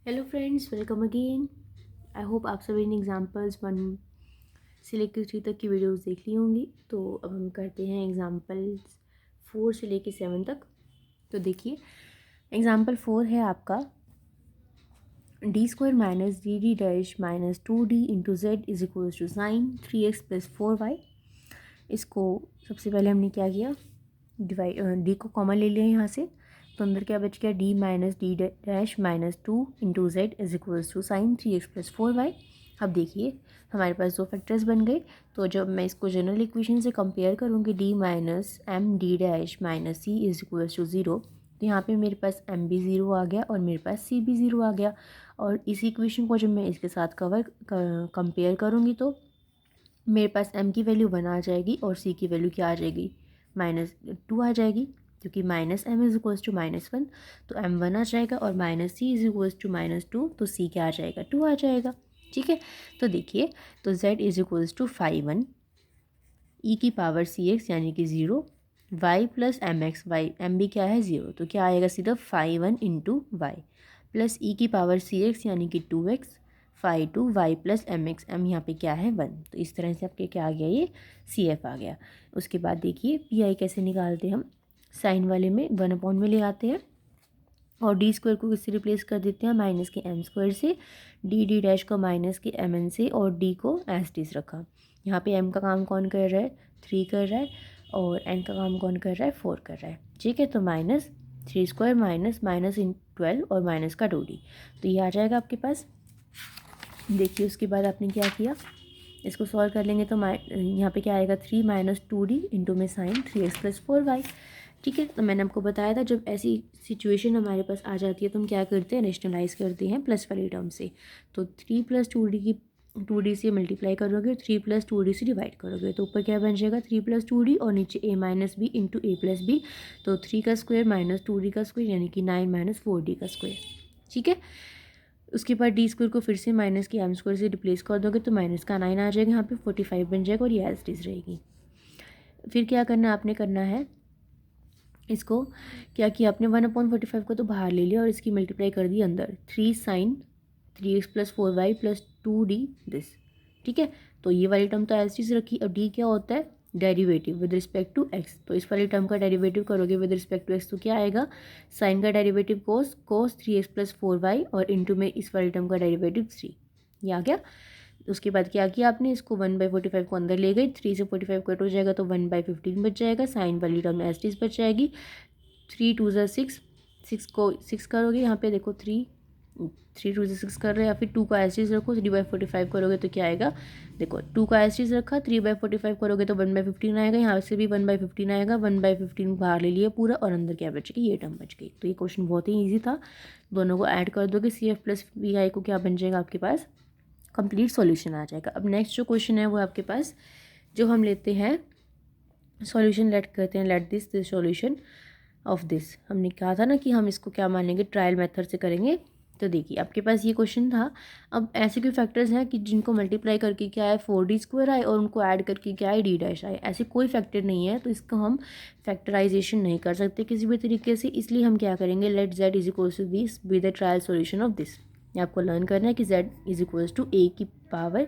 Hello friends, welcome again. I hope आप सभी ने एग्जाम्पल्स 1 से लेकर 3 तक की वीडियोस देख ली होंगी। तो अब हम करते हैं एग्जाम्पल्स 4 से लेकर 7 तक। तो देखिए, एग्जाम्पल 4 है आपका d² minus D dash minus 2d into Z is equals to sine 3x plus 4y। इसको सबसे पहले हमने क्या किया, डी को कॉमन ले लिया यहाँ से, तो अंदर क्या बच गया, D minus D dash minus 2 into Z is equals to sine 3x plus 4y। अब देखिए हमारे पास दो फैक्टर्स बन गए। तो जब मैं इसको जनरल इक्वेशन से कंपेयर करूँगी, D minus M D dash minus C is equals to 0, तो यहाँ पे मेरे पास एम भी 0 आ गया और मेरे पास सी भी 0 आ गया। और इसी इक्वेशन को जब मैं इसके साथ कंपेयर करूँगी तो मेरे पास m की वैल्यू 1 आ जाएगी और c की वैल्यू क्या आ जाएगी, -2 आ जाएगी, क्योंकि minus M is equals to -1, तो m 1 आ जाएगा और minus C is equals to -2, तो c क्या आ जाएगा, 2 आ जाएगा। ठीक है, तो देखिए, तो z is equals to 5 e की पावर cx यानी कि 0 y plus M X, Y M भी क्या है 0, तो क्या आएगा सीधा 5 इंटू वाई प्लस ई की पावर cx यानी कि 2x 5 plus M X, M यहाँ पे क्या है 1। तो इस तरह से आपके क्या आ गया, ये सी एफ आ गया। उसके बाद देखिए पी आई कैसे निकालते हैं हम, साइन वाले में 1 में ले आते हैं और डी स्क्वायर को किससे रिप्लेस कर देते हैं, माइनस के एम स्क्वायर से, डी डैश को माइनस के एम एन से और डी को एस टी से रखा। यहाँ पे एम का काम कौन कर रहा है, 3 कर रहा है, और एन का काम कौन कर रहा है, 4 कर रहा है। ठीक है, तो -3² माइनस माइनस इन 12 और माइनस का 2d, तो ये आ जाएगा आपके पास। देखिए उसके बाद आपने क्या किया, इसको सॉल्व कर लेंगे तो यहाँ पे क्या आएगा, 3 माइनस 2d इंटू में साइन 3x प्लस 4y। ठीक है, तो मैंने आपको बताया था जब ऐसी सिचुएशन हमारे पास आ जाती है तो हम क्या करते हैं, रेशनलाइज करते हैं प्लस वाली टर्म से। तो 3 प्लस 2d से मल्टीप्लाई करोगे, 3 प्लस 2d से डिवाइड करोगे, तो ऊपर क्या बन जाएगा, 3 प्लस 2d और नीचे a minus B into A plus B, तो 3 का स्क्वायर माइनस 2d का स्क्वायर यानी कि 9 माइनस 4d का स्क्वायर। ठीक है, उसके बाद डी स्क्वायर को फिर से माइनस की एम स्क्वायर से रिप्लेस कर दोगे तो माइनस का 9 आ जाएगा, यहाँ पे 45 बन जाएगा और ये एज इट इज रहेगी। फिर क्या करना आपने करना है, इसको क्या किया आपने, 1/45 को तो बाहर ले लिया और इसकी मल्टीप्लाई कर दी अंदर, 3 sign 3x plus 4y plus 2d this. ठीक है, तो ये वाली टर्म तो एज इट इज रखी। अब डी क्या होता है, derivative with respect to X, तो इस वाली टर्म का डेरिवेटिव करोगे विद रिस्पेक्ट टू एक्स तो क्या आएगा, साइन का डेरिवेटिव कोस 3x प्लस 4y और इंटू में इस वाली टर्म का डेरिवेटिव 3, ये आ गया। उसके बाद क्या किया आपने, इसको 1/45 को अंदर ले गई, 3 से 45 कट हो जाएगा तो 1/15 बच जाएगा, साइन वाली टर्म एज इट इज बच जाएगी। 3 2 ज़ा 6, 6 को 6 करोगे, यहाँ पे देखो 3 2 से 6 कर रहे हैं, या फिर 2 का एज इट इज रखो, 3/45 करोगे तो क्या आएगा, देखो 2 का एज इट इज रखा, 3/45 करोगे तो 1/15 आएगा, यहाँ से भी 1/15 आएगा, 1/15 बाहर ले लिया पूरा और अंदर क्या बच गई, ये टर्म बच गई। तो ये क्वेश्चन बहुत ही ईजी था, दोनों को ऐड कर दोगे, सी एफ प्लस वी आई को क्या बन जाएगा आपके पास, कंप्लीट सॉल्यूशन आ जाएगा। अब नेक्स्ट जो क्वेश्चन है वो आपके पास, जो हम लेते हैं सॉल्यूशन, लेट करते हैं, let this solution of this. हमने कहा था ना कि हम इसको क्या मानेंगे, ट्रायल मेथड से करेंगे। तो देखिए आपके पास ये क्वेश्चन था। अब ऐसे कोई फैक्टर्स हैं कि जिनको मल्टीप्लाई करके क्या है 4d² आए और उनको ऐड करके क्या है d' आए, ऐसे कोई फैक्टर नहीं है, तो इसको हम फैक्टराइजेशन नहीं कर सकते किसी भी तरीके से, इसलिए हम क्या करेंगे, let z is equals to this be the trial solution of this. आपको लर्न करना है कि z is equals to A की पावर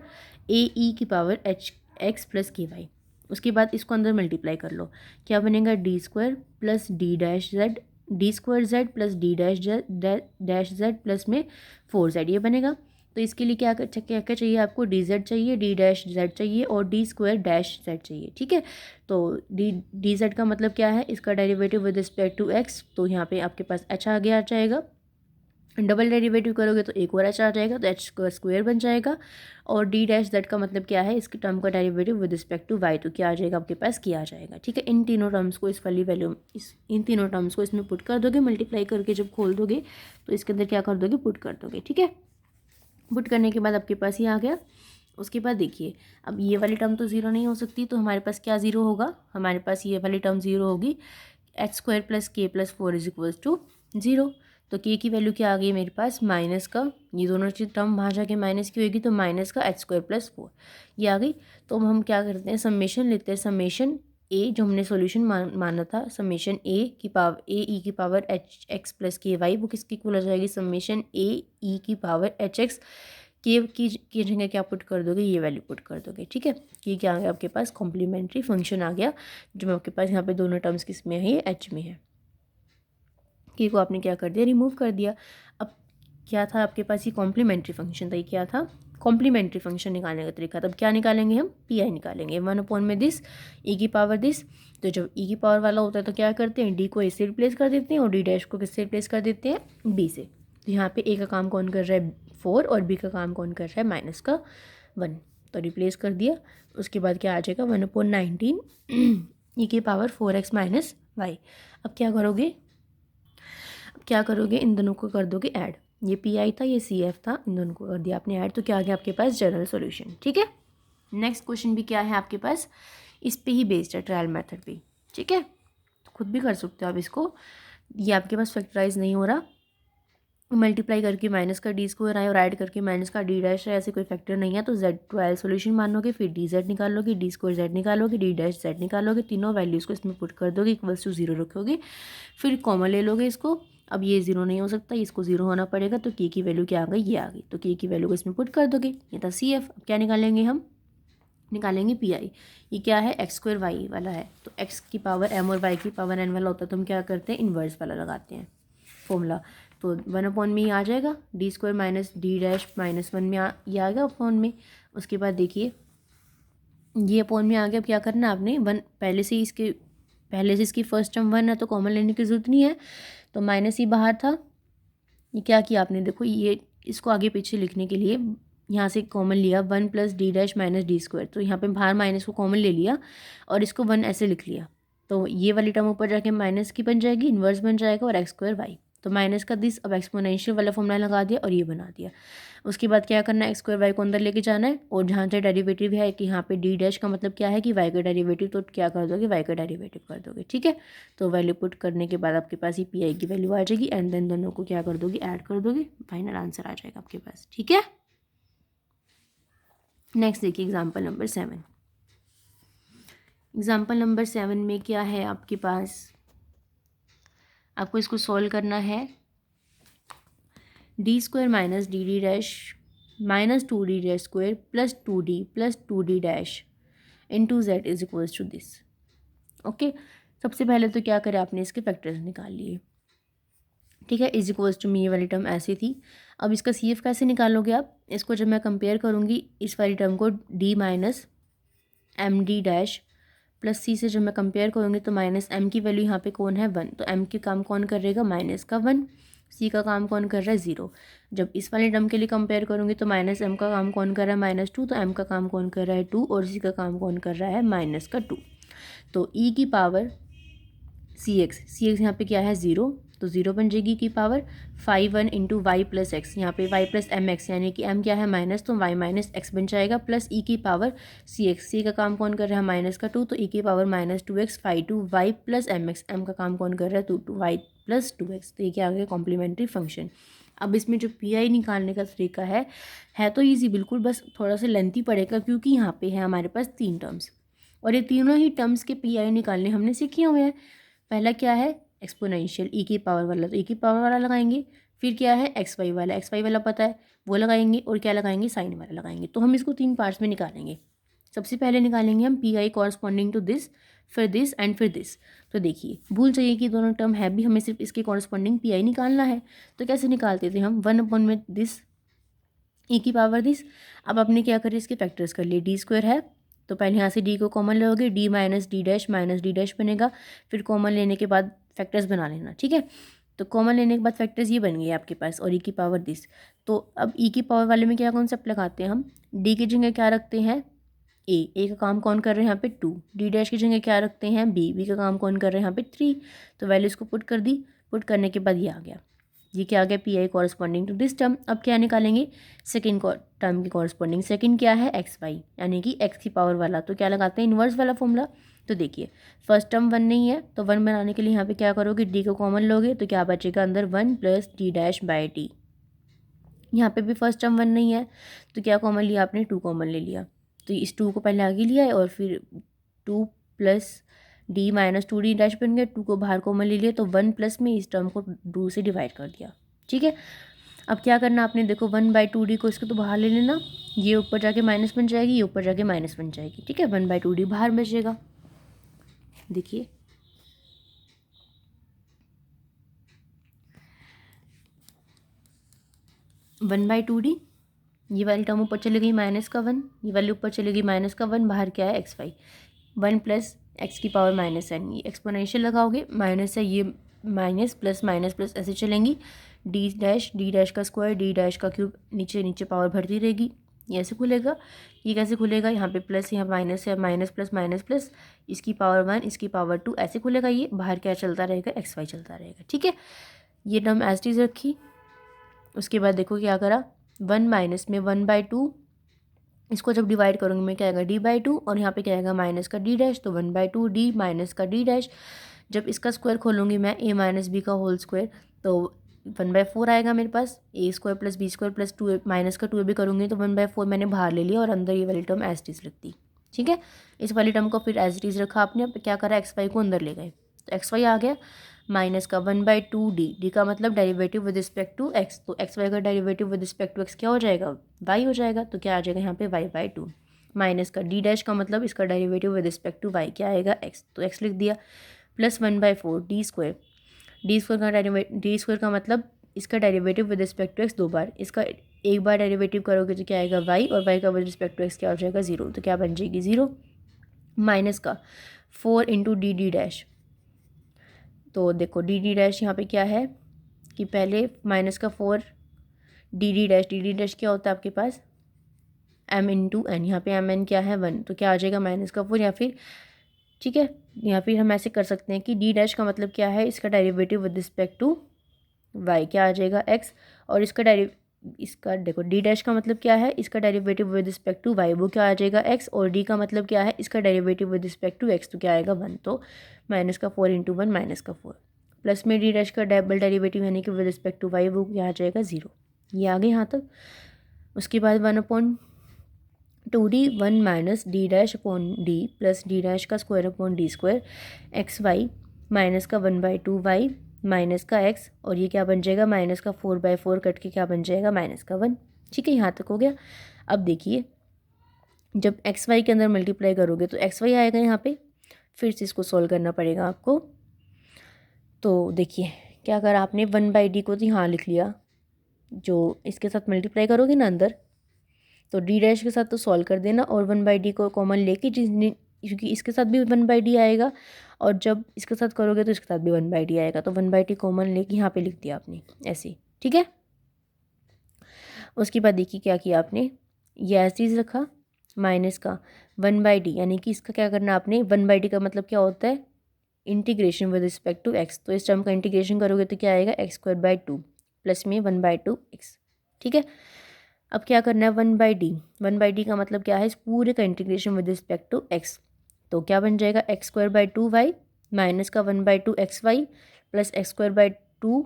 e की power x plus K Y. उसके बाद इसको अंदर मल्टीप्लाई कर लो, क्या बनेगा, d² plus d' d² plus d' plus में 4z, ये बनेगा। तो इसके लिए क्या क्या क्या चाहिए आपको, dz चाहिए, d' चाहिए और d² चाहिए। ठीक है, तो dz का मतलब क्या है, इसका derivative with respect to x, तो यहाँ पे आपके पास h आ गया जाएगा, डबल डेरिवेटिव करोगे तो एक और h आ जाएगा, तो h का स्क्वायर बन जाएगा। और d' का मतलब क्या है, इसके टर्म का derivative with respect to y, तो क्या आ जाएगा आपके पास, क्या आ जाएगा। ठीक है, इन तीनों टर्म्स को, इस वाली वैल्यू इन तीनों टर्म्स को इसमें पुट कर दोगे, मल्टीप्लाई करके जब खोल दोगे तो इसके अंदर क्या कर दोगे, पुट कर दोगे। ठीक है, पुट करने के बाद आपके पास ये आ गया। उसके बाद देखिए, अब ये वाली टर्म तो ज़ीरो नहीं हो सकती, तो हमारे पास क्या ज़ीरो होगा, हमारे पास ये वाली टर्म ज़ीरो होगी, h² plus k plus 4 is equals to 0। तो k की वैल्यू क्या आ गई मेरे पास, माइनस का, ये दोनों चीज टर्म वहाँ जाके माइनस की होगी, तो माइनस का h² प्लस 4 ये आ गई। तो अब हम क्या करते हैं, समेशन लेते हैं, समेशन ए जो हमने सॉल्यूशन माना था, समेशन ए की पावर ए ई की power H x plus K Y, वो किसकी इक्वल हो जाएगी, समेशन ए ई की पावर एच एक्स के की जगह क्या पुट कर दोगे, ये वैल्यू पुट कर दोगे। ठीक है, ये क्या आ गया आपके पास, कॉम्प्लीमेंट्री फंक्शन आ गया, जो आपके पास यहाँ पे दोनों टर्म्स किस में है, ये एच में है। के को आपने क्या कर दिया, रिमूव कर दिया। अब क्या था आपके पास, ये कॉम्प्लीमेंट्री फंक्शन था, ये क्या था, कॉम्प्लीमेंट्री फंक्शन निकालने का तरीका। तब क्या निकालेंगे हम, पी आई निकालेंगे, 1 में दिस ई की पावर दिस। तो जब ई की पावर वाला होता है तो क्या करते हैं, डी को ए से रिप्लेस कर देते हैं और डी डैश को किससे रिप्लेस कर देते हैं, बी से। तो यहाँ पे ए का काम कौन कर रहा है, 4, और बी का काम कौन कर रहा है, -1। तो रिप्लेस कर दिया। उसके बाद क्या आ जाएगा, 1/19 ई की पावर 4x माइनस वाई। अब क्या करोगे, इन दोनों को कर दोगे ऐड। ये पी आई था, ये सी एफ था, इन दोनों को कर दिया आपने ऐड, तो क्या आ गया आपके पास, जनरल सॉल्यूशन। ठीक है, नेक्स्ट क्वेश्चन भी क्या है आपके पास, इस पे ही बेस्ड है, ट्रायल मेथड पे। ठीक है, तो खुद भी कर सकते हो आप इसको। ये आपके पास फैक्टराइज नहीं हो रहा, मल्टीप्लाई करके माइनस का डी स्क्वायर आए और ऐड करके माइनस का डी डैश है, ऐसे कोई फैक्टर नहीं है। तो जेड ट्रायल सॉल्यूशन मानोगे, फिर डी जेड निकालोगे, डी स्क्वायर जेड निकालोगे, डी डैश जेड निकालोगे, तीनों वैल्यूज़ को इसमें पुट कर दोगे, इक्वल्स टू 0 रखोगे, फिर कॉमन ले लोगे इसको। अब ये 0 नहीं हो सकता, इसको 0 होना पड़ेगा, तो के की वैल्यू क्या आ गई, ये आ गई। तो के की वैल्यू को इसमें पुट कर दोगे, ये था सी एफ। अब क्या निकालेंगे हम, निकालेंगे पी आई। ये क्या है, एक्स स्क्वायर वाई वाला है, तो एक्स की पावर एम और वाई की पावर एन वाला होता है, तो हम क्या करते हैं, इन्वर्स वाला लगाते हैं फॉर्मूला। तो 1 में ही आ जाएगा, D square minus D dash -1 में ये आ गया अपॉन में। उसके बाद देखिए ये अपॉन में आ गया। अब क्या करना है आपने, पहले से इसकी फर्स्ट टर्म 1 है, तो कॉमन लेने की जरूरत नहीं है, तो माइनस ही बाहर था। ये क्या किया आपने, देखो ये इसको आगे पीछे लिखने के लिए यहाँ से कॉमन लिया, 1 + D dash minus D square, तो यहाँ पे बाहर माइनस को कॉमन ले लिया और इसको 1 ऐसे लिख लिया। तो ये वाली टर्म ऊपर जाके माइनस की बन जाएगी, इन्वर्स बन जाएगा, और एक्स स्क्वायर वाई। तो माइनस का दिस, अब एक्सपोनेंशियल वाला फॉर्मूला लगा दिया और ये बना दिया। उसके बाद क्या करना है, एक्स स्क्वायर वाई को अंदर लेके जाना है, और जहाँ से डेरिवेटिव है कि यहाँ पे डी डैश का मतलब क्या है कि वाई का डेरिवेटिव, तो क्या कर दोगे, वाई का डेरिवेटिव कर दोगे। ठीक है, तो वैल्यू पुट करने के बाद आपके पास ये पी आई की वैल्यू आ जाएगी, एंड देन दोनों को क्या कर दोगे, ऐड कर दोगे, फाइनल आंसर आ जाएगा आपके पास। ठीक है, नेक्स्ट देखिए एग्जाम्पल नंबर 7। एग्जाम्पल नंबर 7 में क्या है आपके पास, आपको इसको सॉल्व करना है। D square minus D D dash -2d dash square +2d dash into Z is equals to this. Okay, सबसे पहले तो क्या करें, आपने इसके फैक्टर्स निकाल लिए। ठीक है, इज इक्वल्स टू में ये वाली टर्म ऐसी थी। अब इसका सी एफ कैसे निकालोगे आप, इसको जब मैं कंपेयर करूँगी इस वाली टर्म को D minus M D dash plus C से जब मैं कंपेयर करूँगी, तो माइनस एम की वैल्यू यहाँ पे कौन है, 1, तो एम के काम कौन करेगा, माइनस का 1, सी का काम कौन कर रहा है, 0। जब इस वाले टर्म के लिए कंपेयर करूँगी तो माइनस एम का काम कौन कर रहा है, -2, तो एम का काम कौन कर रहा है, 2, और सी का काम कौन कर रहा है, -2। तो ई की पावर सी एक्स यहाँ पे क्या है, 0, तो 0 बन जाएगी की power 5 into Y plus X, यहाँ पे वाई प्लस एम एक्स, यानी कि एम क्या है माइनस, तो वाई माइनस एक्स बन जाएगा, प्लस ई की पावर सी एक्स, सी का काम कौन कर रहा है, -2, तो ई की power -2x 5 Y plus M X, M का काम कौन कर रहा है, 2 वाई प्लस 2x। तो ये क्या आ गया, कॉम्प्लीमेंट्री फंक्शन। अब इसमें जो पी आई निकालने का तरीका है तो ईजी बिल्कुल, बस थोड़ा सा लेंथी पड़ेगा, क्योंकि यहाँ पे है हमारे पास 3 टर्म्स, और ये तीनों ही टर्म्स के पी आई निकालने हमने सीखे हुए हैं। पहला क्या है, एक्सपोनेंशियल ई की पावर वाला, तो ई की पावर वाला लगाएंगे। फिर क्या है, एक्स वाई वाला पता है वो लगाएंगे, और क्या लगाएंगे, साइन वाला लगाएंगे। तो हम इसको 3 पार्ट्स में निकालेंगे। सबसे पहले निकालेंगे हम P I corresponding to this, फिर दिस एंड फिर दिस। तो देखिए भूल जाइए कि दोनों टर्म है भी, हमें सिर्फ इसके कॉरस्पॉन्डिंग पी आई निकालना है। तो कैसे निकालते थे हम, 1 में दिस ई की पावर दिस। अब आपने क्या करें, इसके फैक्टर्स कर लिए, डी स्क्वायर है तो पहले यहाँ से डी को कॉमन लोगे, डी माइनस डी डैश बनेगा, फिर कॉमन लेने के बाद फैक्टर्स बना लेना। ठीक है, तो कॉमन लेने के बाद फैक्टर्स ये बन गए आपके पास, और ई की पावर दिस। तो अब ई की पावर वाले में क्या कॉन्सेप्ट लगाते हैं हम, डी की जगह क्या रखते हैं, ए का काम कौन कर रहे हैं यहाँ पे 2, डी डैश की जगह क्या रखते हैं, बी का काम कौन कर रहे हैं यहाँ पे 3। तो वैल्यूज़ को पुट कर दी, पुट करने के बाद ये आ गया, ये क्या आ गया, P I corresponding to this term. अब क्या निकालेंगे, सेकेंड टर्म की कॉरस्पॉन्डिंग, सेकेंड क्या है, एक्स वाई, यानी कि एक्स की पावर वाला, तो क्या लगाते हैं, इन्वर्स वाला फॉर्मूला। तो देखिए फर्स्ट टर्म 1 नहीं है, तो 1 बनाने के लिए यहाँ पे क्या करोगे, डी को कॉमन लोगे, तो क्या बचेगा अंदर 1 + डी डैश बाई टी। यहाँ पे भी फर्स्ट टर्म 1 नहीं है, तो क्या कॉमन लिया आपने, 2 कॉमन ले लिया। तो इस 2 को पहले आगे लिया है, और फिर 2 plus D minus 2d dash बन गया, 2 को बाहर कॉमन ले लिया तो 1 प्लस में इस टर्म को 2 से डिवाइड कर दिया। ठीक है, अब क्या करना आपने, देखो 1/2d को इसको तो बाहर ले लेना, ये ऊपर जाके माइनस बन जाएगी, ये ऊपर जाके माइनस बन जाएगी। ठीक है, 1/2d बाहर बचेगा। देखिए 1/2d, ये वाली टर्म ऊपर चली गई माइनस का 1, ये वाली ऊपर चली गई माइनस का 1, बाहर क्या है xy, 1 प्लस एक्स की पावर -n, ये एक्सपोनेंशियल लगाओगे, माइनस है ये माइनस प्लस ऐसे चलेंगी, डी डैश का स्क्वायर डी डैश का क्यूब, नीचे नीचे पावर बढ़ती रहेगी, ये ऐसे खुलेगा। ये कैसे खुलेगा, यहाँ पे प्लस यहाँ माइनस है, माइनस प्लस इसकी पावर 1 इसकी पावर 2 ऐसे खुलेगा, ये बाहर क्या चलता रहेगा xy चलता रहेगा। ठीक है, ये टर्म एज इट इज रखी। उसके बाद देखो क्या करा, 1 माइनस में 1/2, इसको जब डिवाइड करूँगी मैं क्या आएगा d/2, और यहाँ पे क्या आएगा माइनस का d डैश, तो 1/2d माइनस का d डैश। जब इसका स्क्वायर खोलूँगी मैं a माइनस बी का होल स्क्वायर, तो 1/4 आएगा मेरे पास, a square plus B square plus 2 minus का 2 भी करूँगी तो 1/4 मैंने बाहर ले लिया और अंदर ये वाली टर्म एज इट इज रख दी। ठीक है, इस वाली टर्म को फिर एज इट इज रखा आपने, अब क्या करा xy को अंदर ले गए, तो xy आ गया माइनस का 1/2d, डी का मतलब derivative with respect to x, तो xy का derivative with respect to x क्या हो जाएगा, y हो जाएगा, तो क्या आ जाएगा यहाँ पे y/2, माइनस का d डैश का मतलब इसका derivative with respect to y क्या आएगा x, तो x लिख दिया, plus 1/4 D square, D square का मतलब इसका derivative with respect to x 2 बार, इसका एक बार डेरिवेटिव करोगे तो क्या आएगा y, और y का विद रिस्पेक्ट टू x क्या हो जाएगा 0, तो क्या बन जाएगी 0, माइनस का 4 इंटू डी डैश, तो देखो डी डैश यहाँ पे क्या है कि पहले माइनस का 4 डी डैश क्या होता है आपके पास m इंटू एन, यहाँ पे एम एन क्या है 1, तो क्या आ जाएगा माइनस का 4, या फिर ठीक है, या फिर हम ऐसे कर सकते हैं कि डी डैश का मतलब क्या है, इसका derivative with respect to y क्या आ जाएगा x, और इसका देखो डी डैश का मतलब क्या है, इसका derivative with respect to y वो क्या आ जाएगा x, और d का मतलब क्या है, इसका derivative with respect to x, तो क्या आएगा 1, तो माइनस का 4 इंटू 1 माइनस का 4, प्लस में डी डैश का डबल डेरिवेटिव यानी कि विद रिस्पेक्ट टू y वो क्या आ जाएगा 0, ये आ गए यहाँ तक। उसके बाद 1/2d 1 minus D dash upon D plus D dash का square upon D square xy minus का 1/2y माइनस का x, और ये क्या बन जाएगा माइनस का 4/4 कट के क्या बन जाएगा माइनस का 1। ठीक है, यहाँ तक हो गया। अब देखिए जब xy के अंदर मल्टीप्लाई करोगे तो xy आएगा यहाँ पे, फिर से इसको सॉल्व करना पड़ेगा आपको। तो देखिए क्या करा आपने, 1/d को तो यहाँ लिख लिया, जो इसके साथ मल्टीप्लाई करोगे ना अंदर, तो डी डैश के साथ तो सॉल्व कर देना, और 1/d को कॉमन लेके जिसने, क्योंकि इसके साथ भी 1/d आएगा, और जब इसके साथ करोगे तो इसके साथ भी 1/d आएगा, तो 1/d कॉमन लेके यहाँ पे लिख दिया आपने ऐसे। ठीक है, उसके बाद देखिए क्या किया आपने, ये ऐसी चीज़ रखा, माइनस का 1/d, यानी कि इसका क्या करना आपने, 1/d का मतलब क्या होता है integration with respect to x, तो इस टर्म का इंटीग्रेशन करोगे तो क्या आएगा x² प्लस में 1/2x। ठीक है, अब क्या करना है 1/d का मतलब क्या है, इस पूरे का integration with respect to x, तो क्या बन जाएगा x² माइनस का 1/2xy प्लस x²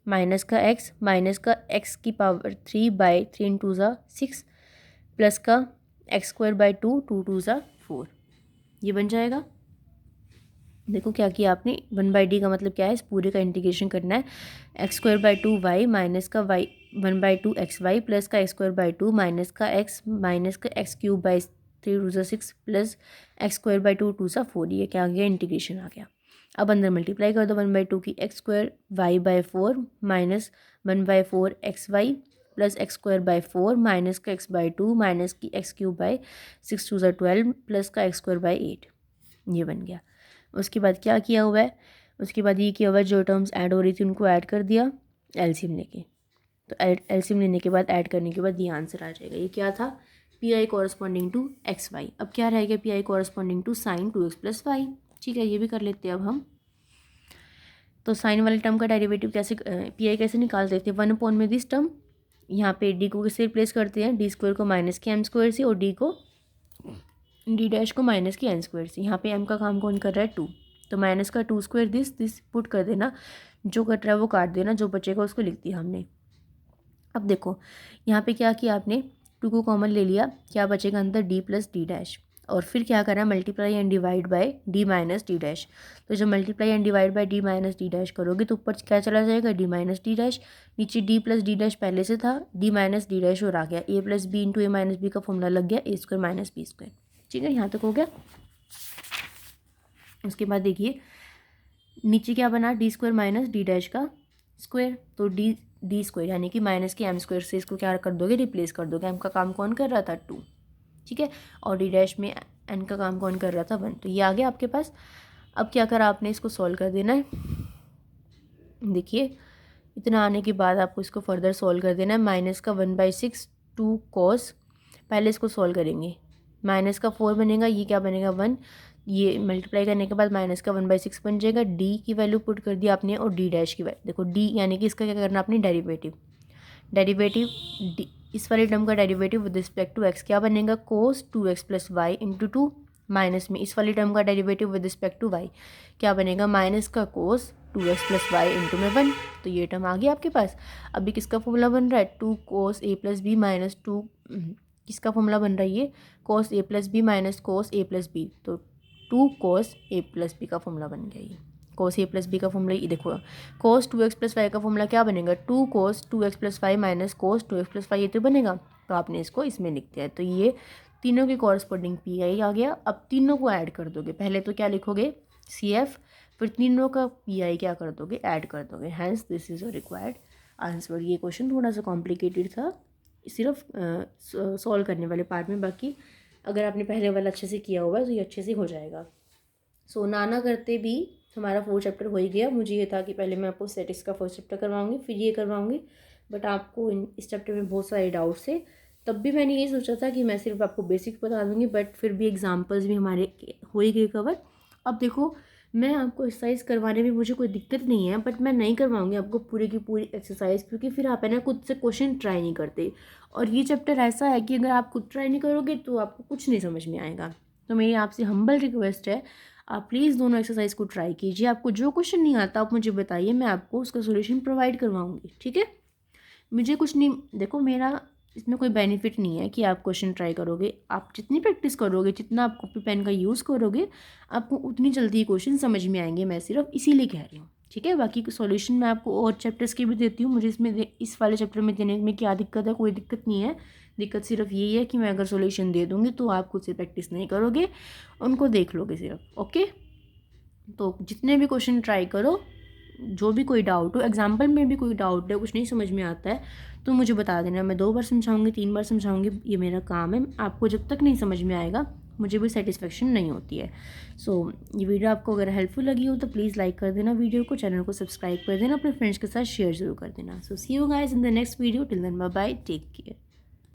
माइनस का x की पावर 3/3 इंटू 6 प्लस का x² 2 2 4, ये बन जाएगा। देखो क्या किया आपने, 1/d का मतलब क्या है, इस पूरे का इंटीग्रेशन करना है, x² माइनस का 1/2xy प्लस का x² माइनस का x³ 3 2 6 प्लस x² 2 4, ये क्या आ गया इंटीग्रेशन आ गया। अब अंदर मल्टीप्लाई कर दो 1/2 की, x²y/4 minus 1/4xy plus x² minus का x/2 माइनस की x³ 6 2 12 प्लस का x² 8, ये बन गया। उसके बाद क्या किया हुआ है, उसके बाद ये किया हुआ है, जो टर्म्स ऐड हो रही थी उनको ऐड कर दिया एलसीएम लेके, तो एलसीएम लेने के बाद ऐड करने के बाद ये आंसर आ जाएगा। ये क्या था, P I corresponding to X Y. अब क्या रहेगा, P I corresponding to sine 2x plus Y. ठीक है, ये भी कर लेते हैं अब हम। तो साइन वाले टर्म का डेरिवेटिव कैसे, पी आई कैसे निकालते थे, 1/, में दिस टर्म, यहाँ पे डी को कैसे रिप्लेस करते हैं, डी स्क्वायर को माइनस के m² से, और डी को डी डैश को माइनस की n² से। यहाँ पे m का काम कौन कर रहा है 2, तो माइनस का 2² दिस पुट कर देना, जो कट रहा है वो काट देना, जो बचेगा उसको लिख दिया हमने। अब देखो यहाँ पे क्या किया आपने, 2 को कॉमन ले लिया, क्या बचेगा अंदर d प्लस डी डैश, और फिर क्या करना है, multiply and divide by D minus D dash. तो जब multiply and divide by D minus D dash करोगे तो ऊपर क्या चला जाएगा, डी माइनस डी डैश, नीचे डी प्लस डी डैश पहले से था, डी माइनस डी डैश और आ गया, ए प्लस बी इंटू ए माइनस बी का फॉर्मूला लग गया, ए स्क्वायर माइनस बी स्क्वायर। ठीक है, यहाँ तक हो गया। उसके बाद देखिए नीचे क्या बना, D square minus D dash का स्क्वायर, तो डी स्क्वायर यानी कि माइनस के एम स्क्वायर से इसको क्या कर दोगे, रिप्लेस कर दोगे। एम का काम कौन कर रहा था, 2, ठीक है, और डी डैश में एन का काम कौन कर रहा था, 1। तो ये आ गया आपके पास। अब क्या करा आपने, इसको सॉल्व कर देना है। देखिए इतना आने के बाद आपको इसको फर्दर सॉल्व कर देना है। माइनस का 1/6 2 cos, पहले इसको सॉल्व करेंगे, माइनस का 4 बनेगा, ये क्या बनेगा 1, ये मल्टीप्लाई करने के बाद माइनस का 1/6 बन जाएगा, डी की वैल्यू पुट कर दी आपने और डी डैश की वैल्यू, देखो डी यानी कि इसका क्या करना आपने, डेरिवेटिव डी, इस वाले टर्म का derivative with respect to X क्या बनेगा, कोस 2x + y इंटू 2, माइनस में इस वाले टर्म का derivative with respect to y क्या बनेगा, माइनस का कोस 2x + y इंटू में 1। तो ये टर्म आ गया आपके पास। अभी किसका फॉर्मूला बन रहा है, 2 cos a + b माइनस 2, किसका फॉर्मूला बन रहा है ये, cos a + b minus cos a + b, तो 2 cos a + b का फॉर्मूला बन गया ये। cos a + b का फॉर्मूला ये देखो, cos 2x + y का फॉर्मूला क्या बनेगा, 2 cos 2x + y minus cos 2x + y, ये तो बनेगा। तो आपने इसको इसमें लिख दिया है। तो ये तीनों के कॉरस्पॉन्डिंग पी आई आ गया। अब तीनों को ऐड कर दोगे, पहले तो क्या लिखोगे सी एफ, फिर तीनों का पी आई क्या कर दोगे, ऐड कर दोगे। Hence this is your required answer. ये क्वेश्चन थोड़ा सा कॉम्प्लिकेटेड था सिर्फ सॉल्व करने वाले पार्ट में, बाकी अगर आपने पहले वाला अच्छे से किया हुआ है तो ये अच्छे से हो जाएगा। सो नाना करते भी हमारा 4 चैप्टर हो ही गया। मुझे ये था कि पहले मैं आपको स्टैटिक्स का 1st चैप्टर करवाऊंगी, फिर ये करवाऊंगी, बट आपको इस चैप्टर में बहुत सारे डाउट्स थे। तब भी मैंने ये सोचा था कि मैं सिर्फ आपको बेसिक बता दूंगी, बट फिर भी एग्जांपल्स भी हमारे हो ही गए कवर। अब देखो मैं आपको एक्सरसाइज करवाने में मुझे कोई दिक्कत नहीं है, बट मैं नहीं करवाऊंगी आपको पूरी की पूरी एक्सरसाइज, क्योंकि फिर आप है ना खुद से क्वेश्चन ट्राई नहीं करते। और ये चैप्टर ऐसा है कि अगर आप खुद ट्राई नहीं करोगे तो आपको कुछ नहीं समझ में आएगा। तो मेरी आपसे हम्बल रिक्वेस्ट है, आप प्लीज़ दोनों एक्सरसाइज को ट्राई कीजिए। आपको जो क्वेश्चन नहीं आता आप मुझे बताइए, मैं आपको उसका सोल्यूशन प्रोवाइड करवाऊंगी, ठीक है। मुझे कुछ नहीं, देखो मेरा इसमें कोई बेनिफिट नहीं है कि आप क्वेश्चन ट्राई करोगे। आप जितनी प्रैक्टिस करोगे, जितना आप कॉपी पेन का यूज़ करोगे, आपको उतनी जल्दी क्वेश्चन समझ में आएंगे। मैं सिर्फ इसीलिए कह रही हूँ, ठीक है। बाकी सॉल्यूशन मैं आपको और चैप्टर्स के भी देती हूँ। मुझे इसमें इस वाले चैप्टर में देने में क्या दिक्कत है, कोई दिक्कत नहीं है। दिक्कत सिर्फ यही है कि मैं अगर सॉल्यूशन दे दूँगी तो आप खुद से प्रैक्टिस नहीं करोगे, उनको देख लोगे सिर्फ, ओके। तो जितने भी क्वेश्चन ट्राई करो, जो भी कोई डाउट हो, एग्जाम्पल में भी कोई डाउट है, कुछ नहीं समझ में आता है तो मुझे बता देना। मैं 2 बार समझाऊंगी, 3 बार समझाऊंगी, ये मेरा काम है। आपको जब तक नहीं समझ में आएगा मुझे भी सेटिस्फेक्शन नहीं होती है। सो ये वीडियो आपको अगर हेल्पफुल लगी हो तो प्लीज़ लाइक कर देना वीडियो को, चैनल को सब्सक्राइब कर देना, अपने फ्रेंड्स के साथ शेयर जरूर कर देना। So see you guys in the next video, till then bye bye, take care.